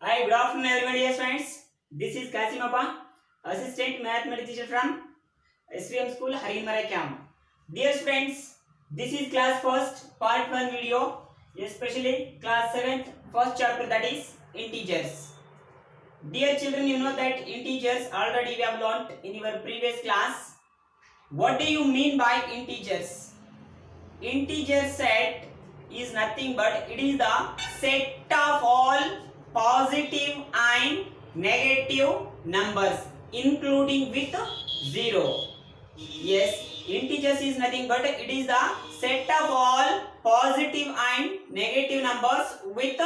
Hi, good afternoon, everybody, dear friends. This is Kasimappa, Assistant Mathematics Teacher from SVM School, Harimara Camp. Dear friends, this is class first, part 1 video, especially class 7th, first chapter, that is integers. Dear children, you know that integers already we have learnt in your previous class. What do you mean by integers? Integer set is nothing but it is the set of all positive and negative numbers including with 0. Yes, integers is nothing but it is the set of all positive and negative numbers with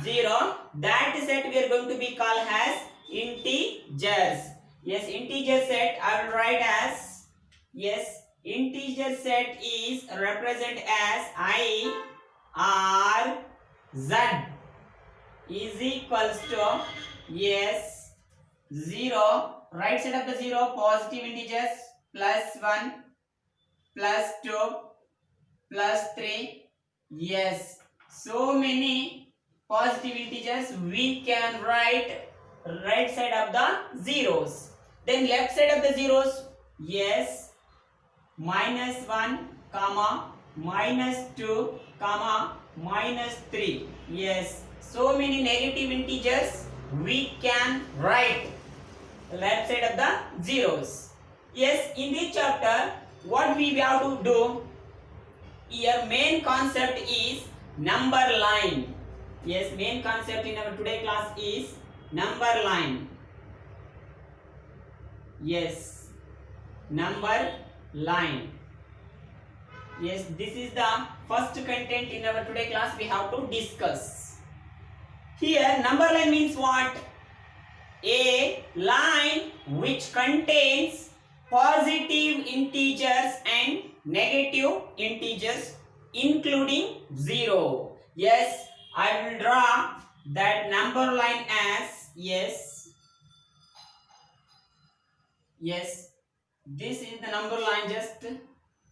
0. That set we are going to be called as integers. Yes, integer set I will write as, yes, integer set is represent as I R Z is equals to, yes, 0, right side of the 0 positive integers plus 1 plus 2 plus 3. Yes, so many positive integers we can write right side of the zeros. Then left side of the zeros, yes, minus 1 comma minus 2 comma minus 3. Yes, so many negative integers we can write left side of the zeros. Yes, in this chapter what we have to do here, main concept is number line. Yes, main concept in our today class is number line. Yes, number line. Yes, this is the first content in our today class we have to discuss. Here number line means what? A line which contains positive integers and negative integers including 0. Yes, I will draw that number line as, yes, this is the number line, just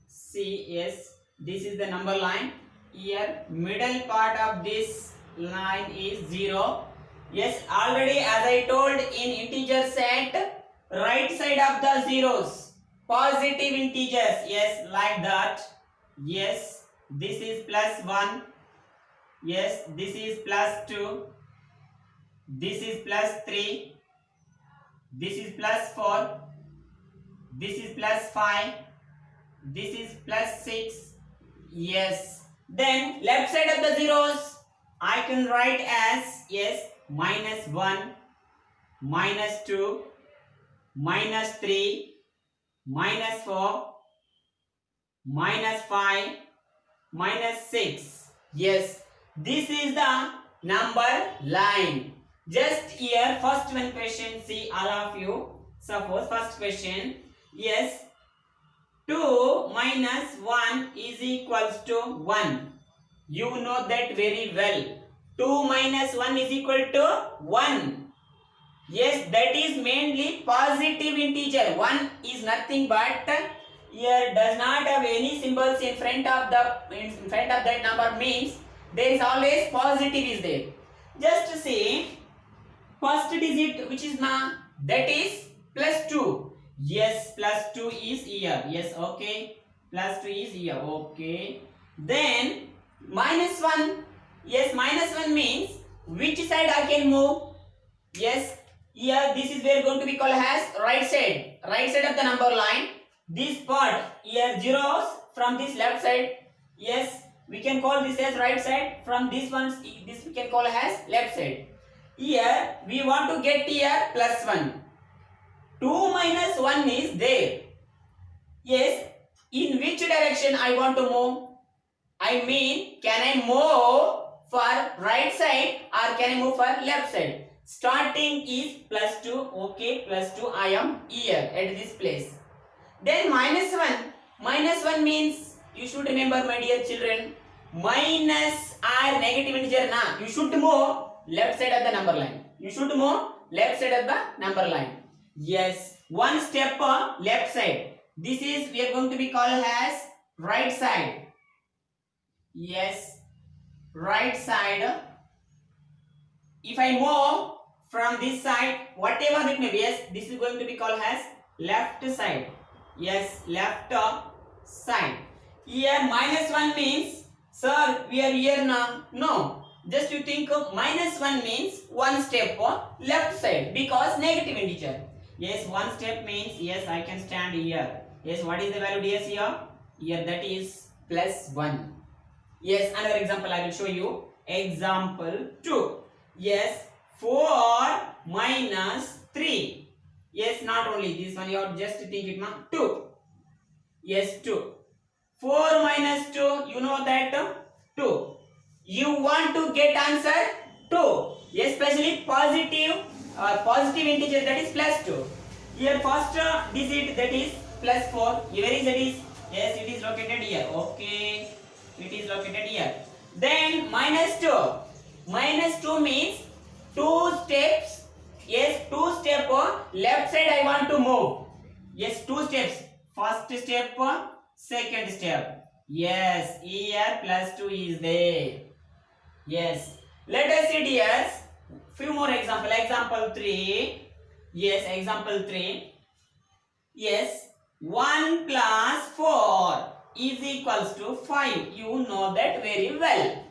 see, yes, this is the number line. Here middle part of this line is 0. Yes, already as I told in integer set, right side of the zeros positive integers, yes, like that. Yes, this is plus 1, yes, this is plus 2, this is plus 3, this is plus 4, this is plus 5, this is plus 6. Yes, then left side of the zeros I can write as, yes, minus 1, minus 2, minus 3, minus 4, minus 5, minus 6. Yes, this is the number line. Just here first one question, see all of you. Suppose first question, yes, 2 minus 1 is equals to 1. You know that very well. 2 minus 1 is equal to 1. Yes, that is mainly positive integer. 1 is nothing but here does not have any symbols in front of that number, means there is always positive is there. Just see first digit which is now, that is plus 2. Yes, plus 2 is here. Yes, okay. Plus 2 is here. Okay. Then minus 1. Yes, minus 1 means which side I can move? Yes, here this is where going to be called as right side. Right side of the number line. This part here zeros from this left side. Yes, we can call this as right side. From this one, this we can call as left side. Here we want to get here plus 1. 2 minus 1 is there. Yes, in which direction I want to move? I mean, can I move for right side or can I move for left side? Starting is plus 2. Okay, plus 2 I am here at this place. Then minus 1. Minus 1 means, you should remember my dear children, minus or negative integer na. You should move left side of the number line. You should move left side of the number line. Yes, one step left side. This is we are going to be called as right side. Yes, right side. if I move from this side, whatever it may be, yes, this is going to be called as left side. Yes, left side. Here -1 means, sir, we are here now. No, just you think of -1 means one step left side because negative integer. Yes, one step means, yes, I can stand here. Yes, what is the value ds here? Here that is +1. Yes, another example I will show you. Example 2. Yes, 4 minus 3. Yes, not only this one, you have just think it now. 2. Yes, 2. 4 minus 2, you know that 2. You want to get answer 2. Especially positive integer, that is +2. Here first digit, that is +4. Where is it is? Yes, it is located here. Okay, it is located here. Then -2. -2 means 2 steps. Yes, 2 step left side I want to move. Yes, 2 steps. First step, second step. Yes, here +2 is there. Yes, let us see here. Few more example. Example 3. Yes, example 3. Yes, 1 plus 4 is equals to 5. You know that very well.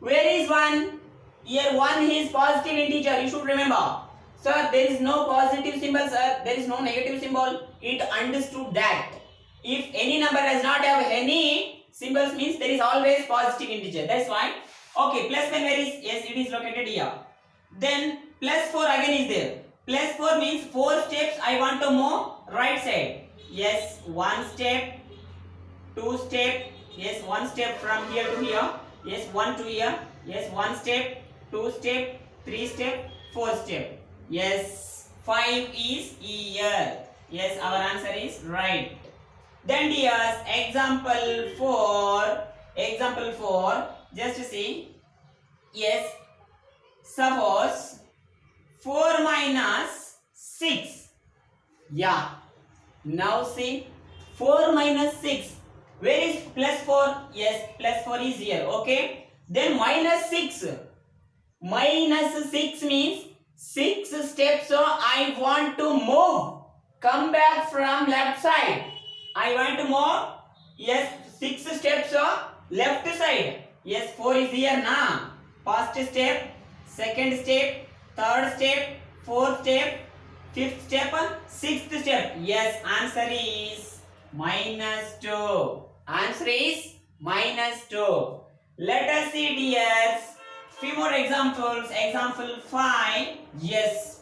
Where is 1? Here 1 is positive integer. You should remember. Sir, there is no positive symbol, sir. There is no negative symbol. It understood that. If any number does not have any symbols means there is always positive integer. That's why. Okay, +1 where is? Yes, it is located here. Then +4 again is there. +4 means 4 steps I want to move right side. Yes, 1 step, 2 step. Yes, 1 step from here to here. Yes, 1 to here. Yes, 1 step, 2 step, 3 step, 4 step. Yes, 5 is here. Yes, our answer is right. Then dears, example 4. Example 4. Just see. Yes, suppose 4 minus 6. Yeah. Now see, 4 minus 6. Where is +4? Yes, +4 is here. Okay. Then -6. -6 means 6 steps. So I want to move. Come back from left side. I want to move. Yes, 6 steps left side. Yes, 4 is here now. First step, second step, third step, fourth step, fifth step, sixth step. Yes, answer is -2. Answer is -2. Let us see dears. Few more examples. Example 5. Yes.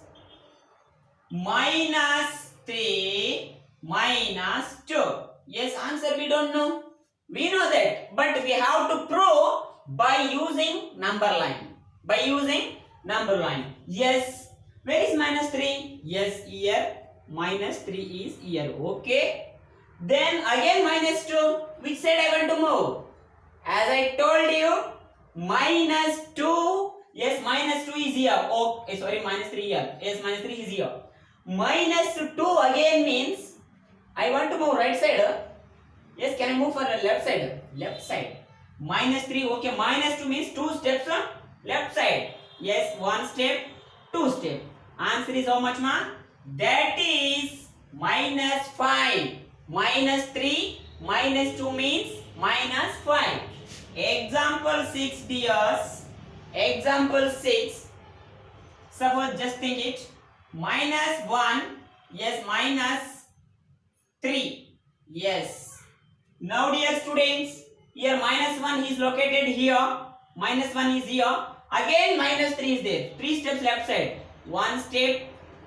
-3 -2. Yes, answer we don't know. We know that, but we have to prove by using number line. By using number line. Yes. Where is -3? Yes, here. -3 is here. Okay. Then again -2. Which side I want to move? As I told you, -2. Yes, -2 is here. Oh, sorry, -3 here. Yes, -3 is here. -2 again means I want to move right side. Yes, can I move for the left side? Left side. -3. Okay, -2 means 2 steps left side. Yes, 1 step, 2 step. Answer is how much, ma? That is -5. -3 -2 means -5. Example 6 dears. Example 6. Suppose just think it. -1. Yes, -3. Yes. Now dear students, here -1 is located here. -1 is here. Again -3 is there. 3 steps left side. 1 step,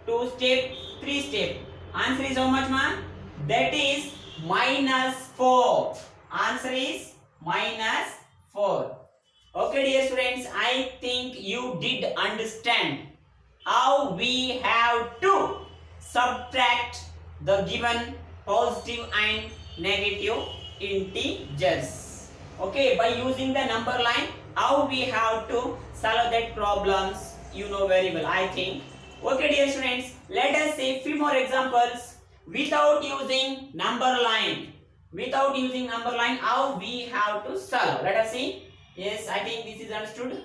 2 step, 3 step. Answer is how much, man? That is -4. Answer is -4. Okay dear students, I think you did understand how we have to subtract the given positive and negative integers. Okay, by using the number line, how we have to solve that problems, you know very well, I think. Okay dear students, let us see few more examples without using number line. Without using number line, how we have to solve. Let us see. Yes, I think this is understood.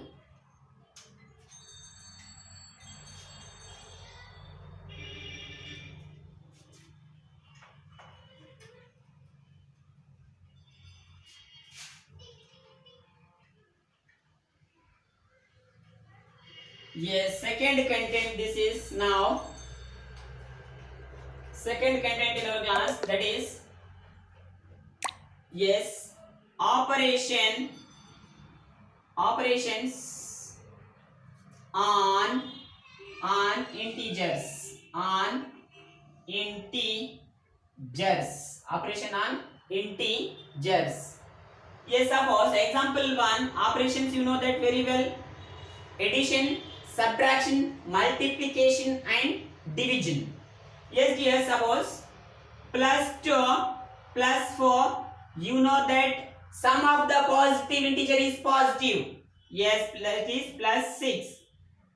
Yes, second content, this is now second content in our class, that is, yes, operations on integers, operation on integers. Yes, suppose example 1, operations you know that very well: addition, subtraction, multiplication and division. Yes dear, suppose plus 2 plus 4, you know that sum of the positive integer is positive. Yes, it is plus 6.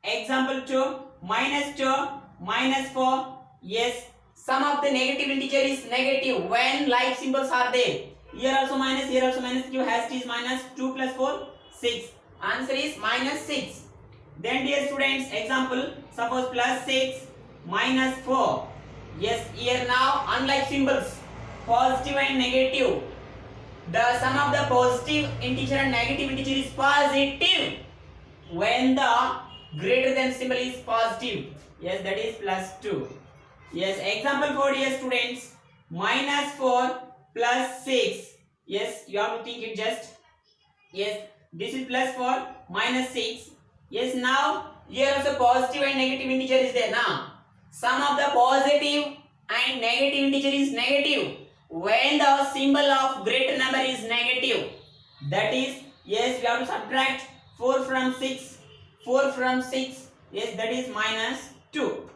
Example 2, minus 2 minus 4. Yes, sum of the negative integer is negative when like symbols are there. Here also minus, here also minus, Q has is minus 2 plus 4, 6. Answer is minus 6. Then dear students, example, suppose plus 6 minus 4. Yes, here now unlike symbols, positive and negative, the sum of the positive integer and negative integer is positive when the greater than symbol is positive. Yes, that is plus 2. Yes, example 4 dear students, minus 4 plus 6. Yes, you have to think it just. Yes, this is plus 4 minus 6. Yes, now here also positive and negative integer is there. Now sum of the positive and negative integer is negative when the symbol of greater number is negative. That is, yes, we have to subtract 4 from 6. 4 from 6. Yes, that is minus 2.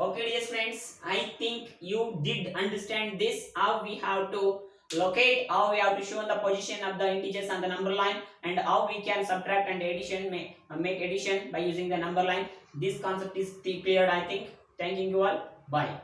Okay dear friends, I think you did understand this, how we have to locate, how we have to show the position of the integers on the number line, and how we can subtract and addition, make addition by using the number line. This concept is clear, I think. Thanking you all. Bye.